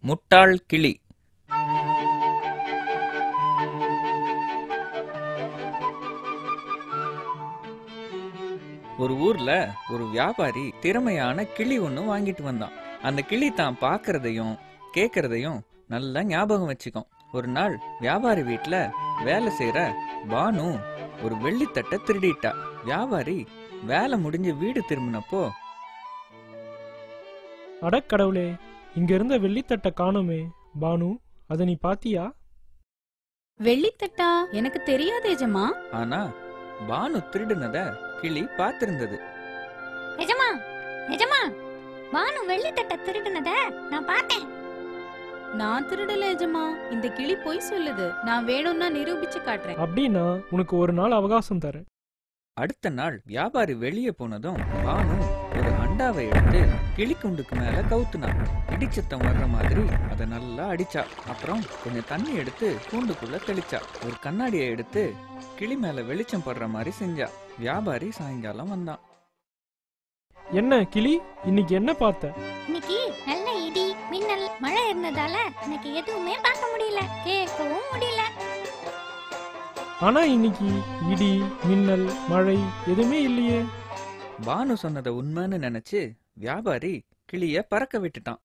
முட்டாள் கிளி. ஒரு ஊர்ல ஒரு வியாபாரி திறமையான கிளி ஒண்ணு வாங்கிட்டு வந்தான். அந்த கிளி தான் பார்க்கறதையும் கேட்கறதையும் நல்லா ஞாபகம் வச்சுக்கும். ஒரு நாள் வியாபாரி வீட்டுல வேலை செய்யற பானு ஒரு வெள்ளித்தட்டை திருடிட்டா. வியாபாரி வேலை முடிஞ்சு வீடு திரும்பினப்போ, அடக்கடவுளே, இங்க இருந்த வெள்ளித்தட்டை காணுமே. பானு, அத நீ பாத்தியா? வெள்ளித்தட்டா? எனக்கு தெரியாது எஜமா. ஆனா பானு திருடுனத கிளி பார்த்திருந்தது. எஜமா, எஜமா, பானு வெள்ளித்தட்டை திருடுனத நான் பார்த்தேன். நான் திருடல எஜமா. இந்த கிளி பொய் சொல்லுது. நான் வேணும்னா நிரூபிச்சு காட்டுறேன். அப்படின்னா உனக்கு ஒரு நாள் அவகாசம் தரேன். அடுத்த நாள் வியாபாரி வெளியே போனதும் பானு ஒரு அண்டாவை எடுத்து கிளிக்குண்டுக்கு மேல கவுத்துனான். இடிச்சத்தம் வர்ற மாதிரி அதை நல்லா அடிச்சா. அப்புறம் கொஞ்சம் தண்ணி எடுத்து கூண்டுக்குள்ள தெளிச்சா. ஒரு கண்ணாடியை எடுத்து கிளி மேல வெளிச்சம் படுற மாதிரி செஞ்சா. வியாபாரி சாயங்காலம் வந்தான். என்ன கிளி, இன்னைக்கு என்ன பார்த்த? இன்னைக்கு நல்ல இடி மின்னல் மழை இருந்ததால எனக்கு எதுவுமே பார்க்க முடியல, கேட்கவும் முடியல. ஆனா இன்னைக்கு இடி மின்னல் மழை எதுவுமே இல்லையே. பானு சொன்னதை உண்மைன்னு நினைச்சு வியாபாரி கிளிய பறக்க விட்டுட்டான்.